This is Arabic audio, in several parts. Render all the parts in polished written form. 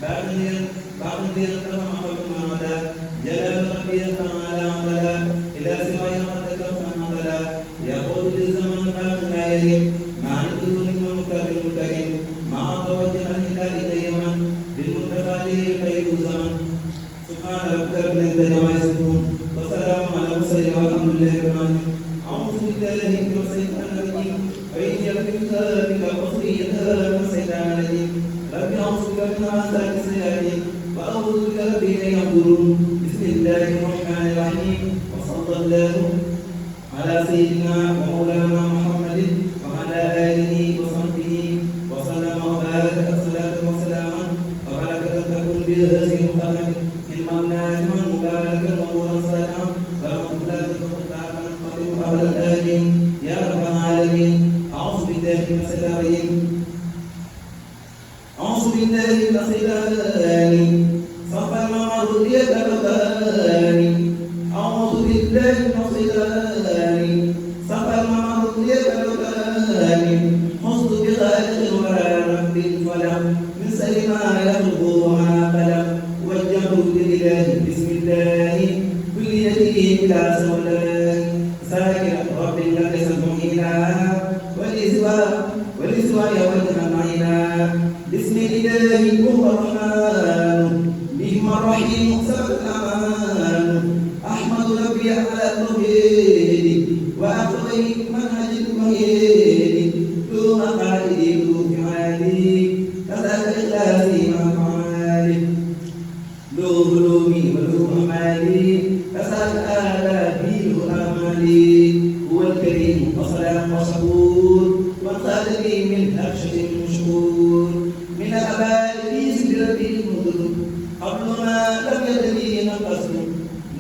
باقي جلال ربي تعالى عملا إلى سواء قد عملا يقول للزمن لا يليم مع الدون المكرم الكريم مع توجه الهلال دائما بالمتفاعل خير زمن سبحان ربك رب العزة عما يصفون وسلام على المرسلين والحمد لله رب العالمين. أعوذ بالله من الشيطان الرجيم وإن يكن ذلك خطيئة من الشيطان الرجيم رب أعوذ بك من همزات الشياطين وأعوذ بك رب أن يحضرون. بسم الله الرحمن الرحيم وصلى الله على سيدنا ومولانا محمد وعلى آله وصحبه وسلم وبارك الصلاة والسلام وبركة تكون بهذه المقامات إمام ناجما مباركا ونورا صالحا ورحمة الله وبركاته على الآمين يا رب العالمين. أعوذ بالله من الشيطان الرجيم أعوذ بالله من الشيطان الرجيم صفا المعروف يتبغاني أعوذ بالله من الشيطان صفا المعروف يتبغاني حصد بخالق ورب الفلق من سر ما يخلق وما خلق وجهه لله بسم الله كليته بلا سولان ساكن رب لك سمعنا والإسواء وجها معنا بسم الله هو الرحمن بهم الرحيم سبق الأمان أحمد ربي على التوحيد وأقضي منهج المهيد دون قائدي دون عالي كذاك إخلاصي مع معالي له علومي وله أمالي كذاك آلافي وآمالي هو الكريم وسلام وشكور وانقذني من أبشر مشكور من الأباء في سدرة المدن قبل ما لم يدري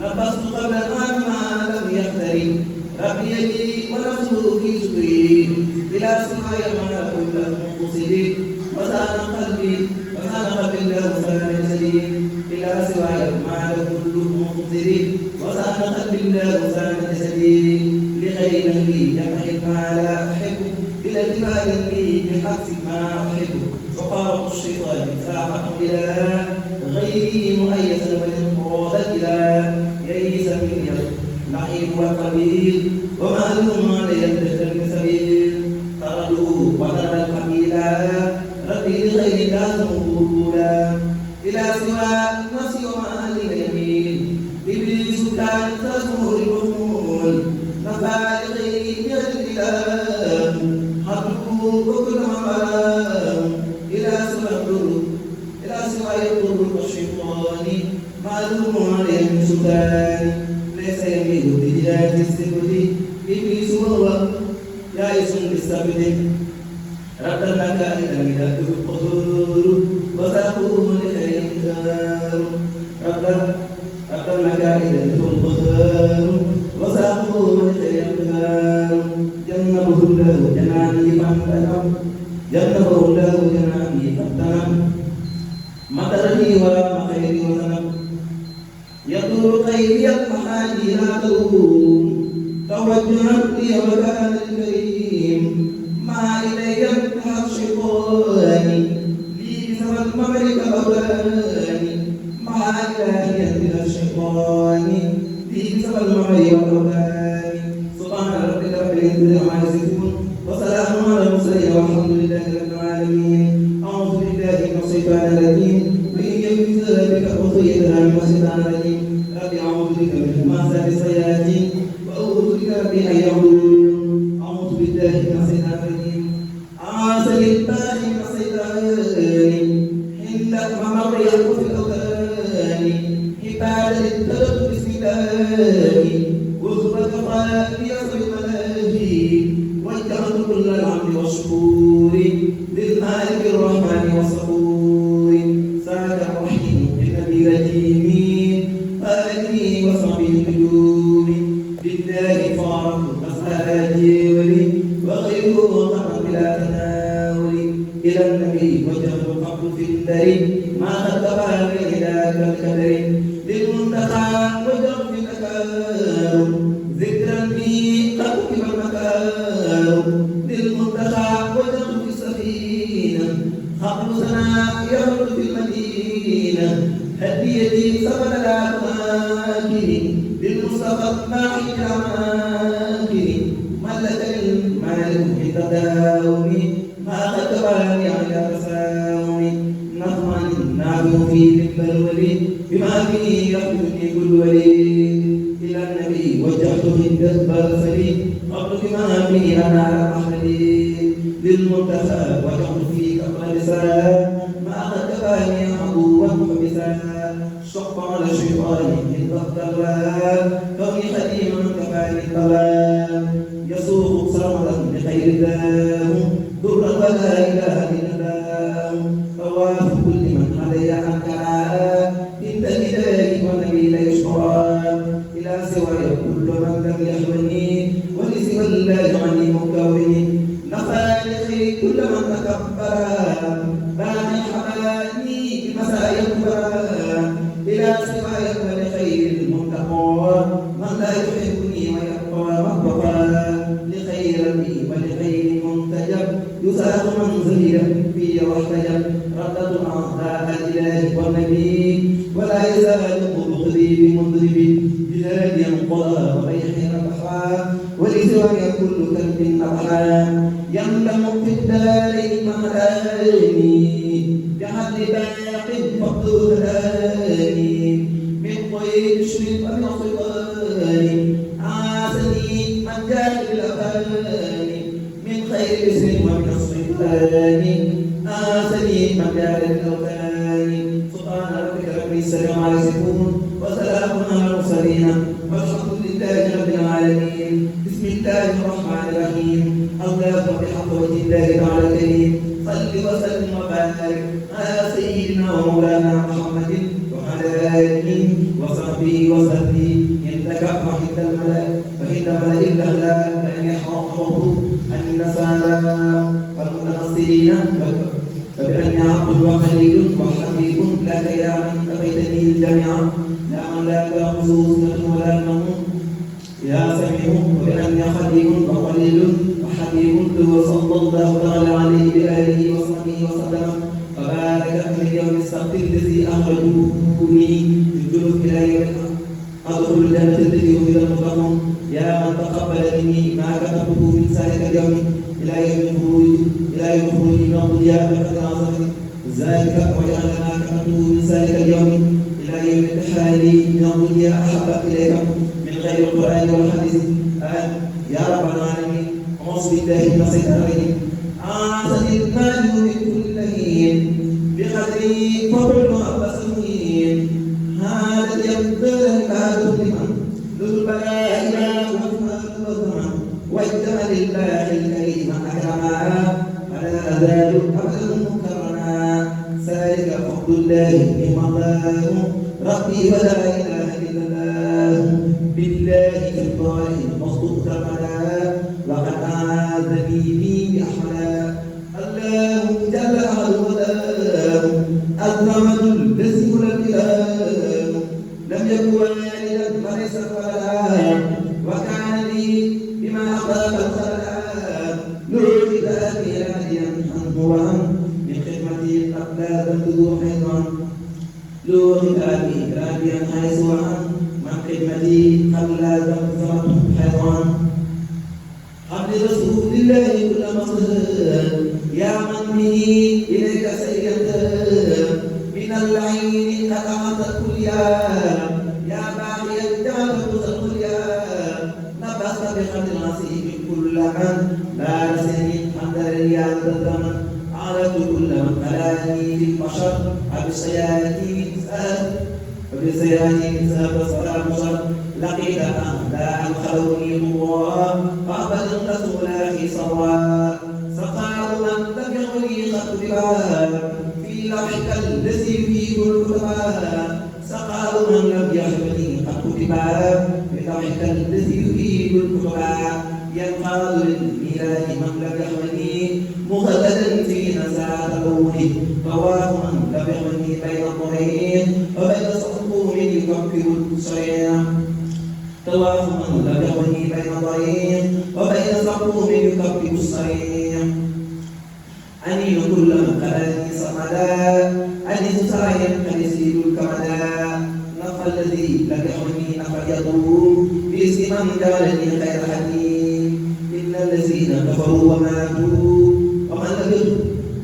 نقصت قبل الآن ما لم يقتري ربي يدي ونفسه في سكري بلا سماء ما كل مقصدي وزان قلبي له سلام جديد بلا سواي ما كل مقصدي وزان قلبي له سلام جديد لغير لي يمحي ما لا أحب إلى الجبال لي بحبس ما أحب وقارب الشيطان ساعة إلى غيري مؤيسا والانقراض إلى يئس من اللعيب والقبيل وما لهم علي الدهر من سبيل طردوا وترى القبيلا ربي لغير لازم قبولا إلى سوى نفسي وما لليمين إبليس كان تزهر المحمول نفى لغيري يد الإله حرقوا وكل مقام إلى سوى يضر الشيطان معلوم عليه من سلطان ليس يميل بجهاد السبت إبليس وهو يائس بالسبت رد المكان الميلاد القدور وساقوه لخير دار رد المكان القدور وساقوه لخير دار جنبه الله جناني فانتنم جنبه الله جناني فانتنم مطرني ولا خيري وسلم يطول خيري المحاجي لا تروم توجها لي مكان الكريم ما إلي انتهى الشيطان لي بسبب المملك أولاني مع إلهي من الشيطان لي بسبب المملك أولاني سبحان ربك رب العزة عما يصفون وسلام على المرسلين والحمد لله رب العالمين. أعوذ بالله من الشيطان الرجيم وإن يكن ذلك خطيئة من الشيطان الرجيم رب أعوذ بك من همزات الشياطين وأعوذ بك رب أن يحضرون. أعوذ بالله من الشيطان الرجيم أعوذ بالله من الشيطان الرجيم حين ممر يلقف الأوثان حبال التلف بسم الله وخبك قلبي يصل الملاهي وجهت كل العمد والشكور للمالك الرحمن والصبور سعد الرحيم بالنبي رجيم آله وصحبه النجوم بالله فارق مسألة جيولي وغيره قرب بلا تناول إلى النبي وجهت القبر في الدري ما خطبها بإله كالكدر للمنتقى وجهت في الأكارم ذكرا بي قد كبر المكارم للمنتقى وجهت في السفينة خبر سنا يرد في المدينة هديتي سبل الأماكن للمصطفى الطاعي الأماكن ملك المال في تداومي ما كتبني على تساومي نظما نعلو في البلول بما فيه يخلقني كل ولي إلى النبي وجهت من بصري قبل بما فيه أنا على محمدي للمنتخب وجهت فيه قبل لسان ما كتبني عدوا فبسان شق على شيطاني من ضغط الوان كوني خديما كفاني الطلال يسوق صرمدا بخير الله درا ولا اله الا الله طواف كل من علي انكرا ان الهي والنبي لا يشكرا الى سواي كل من لم يحملني ولسوى الله عني مكوني نفى لخير كل من تكبر باقي حماني بمسايا الكبرى الى سواي ولخير المنتقى من لا يحبني ويبقى مقبقى لخير ربي ولخير منتجب يساق منزلي في واحتجب ردت اعضاء الاله والنبي ولا يزال بغضي بمضرب بلاد ينقضى وبيح ربحا ولسواي كل كلب اضحى يملم في الدارين مهاني بحد باق فقد هاني من طيب شرب من صغاري عاسني من جاء بالأفاني من خير اسم ومن الصفان عاسني من جاء بالأوثان سبحان ربك رب العزة عما يصفون وسلام على المرسلين والحمد لله رب العالمين بسم الله الرحمن الرحيم اللهم بحق وجه الله تعالى الكريم صل وسلم وبارك على سيدنا ومولانا محمد وعلى آله وصحبه وسلم إنك وحد الملائكة وحد ملائكة الأخلاق فإن يحرقه أن النصارى والمتنصرين فبأن عبد وخليل وحبيب لا يا من أبيتني الجميع لا من لا تأخذه سنة ولا نوم يا سميع وبأن خليل وخليل وحبيب صلى الله تعالى عليه بآله وصحبه وسلم وبارك في اليوم السبت الذي أخرجوني من جنوب إلى يوم أدخل الجنة التي وفد المتقون يا من تقبل مني ما كتبته من ذلك اليوم إلى يوم الخروج من الضياء بقدر عظمتك ذلك وجعل ما كتبته من ذلك اليوم إلى يوم التحال من الضياء أحب إليك من غير القرآن والحديث يا رب العالمين أعوذ بالله من الشيطان الرجيم أعطني المال من كل لين بقدري فضل وأبصرين هذا اليقدر الكاد لمن ذو البلاء والفضل والجمل الله الكريم أكرما فلا أزال أبدا مكرما ذلك فضل الله نعم الله ربي ولا إله إلا الله بالله في الظاهر مصدوق كملا وقد آذني به بأحملا الله جل وعلا الرحمن الذي هو الإله لم يكن والدا وليس ولدا وكان لي بما أخلاق الخلق نعجب أبي هاديا عنه وعن من خدمتي قبل ذنبه حيثا نعجب أبي هاديا حيث وعن من خدمتي قبل ذنبه حيثا عبد رسول الله كل مصدر يا من به إليك سيدا من العين قد أعطت كل يا باقي الجهل كل نبست بقدر النصيب كل من بارسني حمد الرياض الزمن عرفت كل من خلاني في البشر وبسياتي سأل صلاة مصر لقيت أهداء خلوني الله فأبد الرسول في صواب سقاه من لم يغني خطبها في لوحك الذي فيه الكتبا سقاه من لم يغني خطبها في لوحك الذي فيه الكتبا ينقاد للميلاد من لم يغني مخلدا في نزاع قوله طواف من لم يغني بين الطريق وبين صفوف يكفر السريع طواف من لم يغني بين الطريق وبين صفوف يكفر السريع أني كل من قلني صمدا أنس سرايا قد يسير الكمدا نفى الذي لك يحرمني نفى يطول باسم من جعلني خير حكيم إن الذين كفروا وماتوا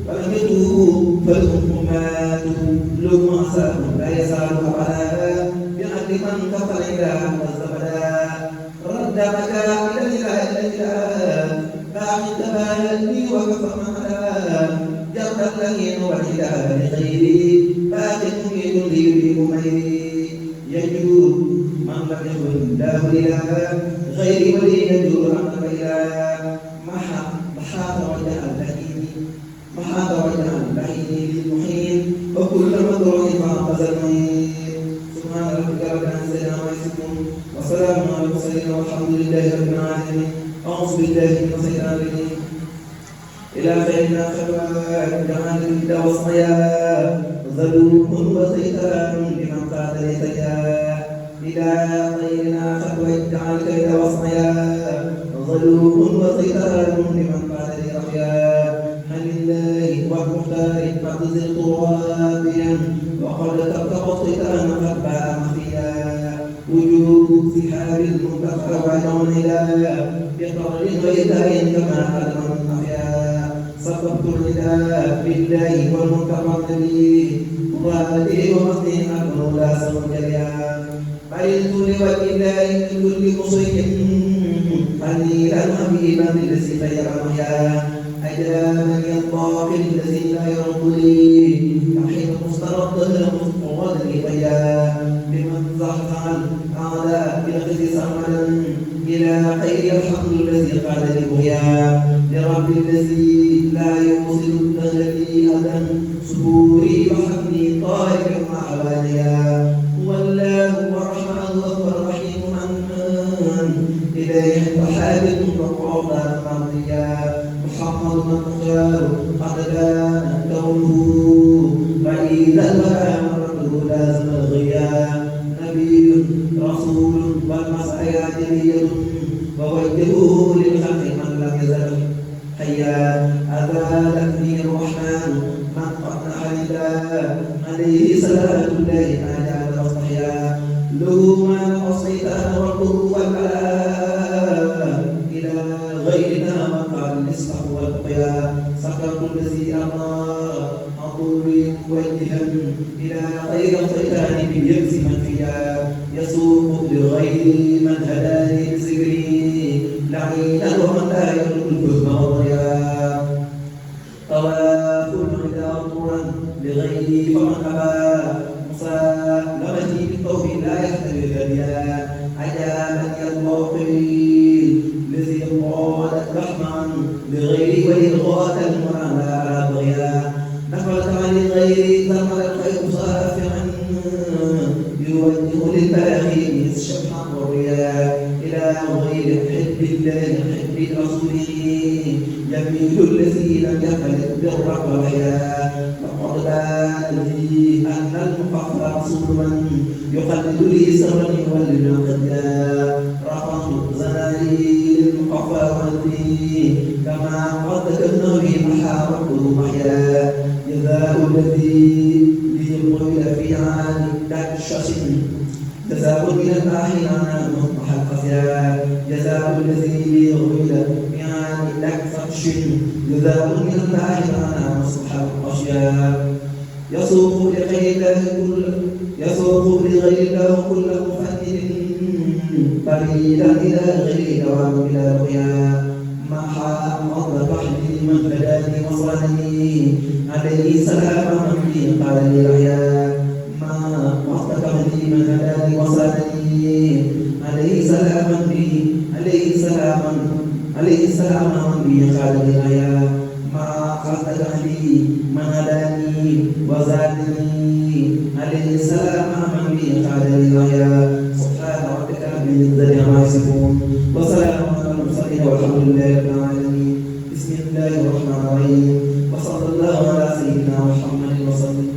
ولم يتوبوا فلهم ماتوا لهم عذاب لا يزال أبدا بعد من كفر إله والزبدا رد مكا إلى الإله باقي تبالي وكفر مكا جرد اللهين والإله لغيري باقي مميت لي بأميري يجوب من لم يكن الله إله غيري ولي يجوب أمر إله محاط وجه اللهين محاط وجه اللهين للمحيط وكل مدعو فاق زمين سبحان ربك رب العزة عما يصفون وسلام على المرسلين والحمد لله رب العالمين أعوذ بالله من الشيطان الرجيم إلى خيرنا خيرات جمال الهدى والصيام ظلوم وسيطان لمن قاد ليتيا إلى خيرنا خيرات جمال الهدى والصيام ظلوم وسيطان لمن قاد ليتيا هل الله والمختار قد زرت رابيا وقد تقطعت أنا قد باع مخفيا وجوب سحاب المنتخب وعدون إلى بقرر وإيتاء كما علم الأحياء صفقت الرداء بالله والمنتقم لي مرادي ومصني أكون لا سمجريا قلت لوجه الله من كل مصيب قليلا حبيبا للذي خير محيا أجابني الطاقم الذي لا يرد لي يحيط مسترد وغدري طيا بمن زحزح الأعداء بالخزي سرمدا إلى خير الحمد الذي قال لبهيا لرب الذي لا يوصل التجلي أبدا سبوري وحمدي طارق مع حواليا هو الله الرحمن وهو الرحيم من إليه التحابب وقعودا مرضيا محمد المختار قد كان كونه بعيدا وأمره لازم الغياب نبي رسول والمسعى جليل ووجهه للخلق من لم يزل حيا أذالتني الرحمن من قد حمدا عليه صلاة الله ما جعل مصطحيا له ما أصيت أنا والقر والبلاء إلى غيرنا من قال النصح والبقيا سكرت الذي أمر أطولي موجها إلى غير الختان باليأس من فيها يسوق لغير من هداني بذكري لعينا ومن لا يملك الفهم والضياء طواف الهدى طورا لغيري فمن أبى مسالمتي بالطوف لا يحتمل الهديا عجبني الموقفين الذي قالت رحما لغيري وللغاة المعنى على ضياء نفرت عن غيري ثمر الخير صافعا يوجه للباخين الشبح والرياء إلى غير حب الله حب رسوله يميل الذي لم يخلق بالرق والحياء وقد بان لي أن المخفى رسول من يقلد لي سرا يولد القداء رفضت زناري للمخفى والدي كما قد كتبنا به محاربه محيا جزاء الذي ليقول في عالي دكشة جزاء من الآخرين مصبح القسيا جزاء الذي ليقول في عالي دكشة جزاء من الآخرين مصبح القسيا يسوق لغير الله كل مفنن قليلا إلى غير دوام إلى رؤيا محا أصبح لي من بداني وصلني عليه سلام من قال لي رحيا ما أصبح لي من بداني وصلني عليه سلام من قال لي رحيا ما أصبح لي من هداني وزادني عليه السلام من قال لي رحيا سبحان ربك رب العزة عما يصفون وسلام على المرسلين والحمد لله رب العالمين بسم الله الرحمن الرحيم وصلى الله على سيدنا محمد وسلم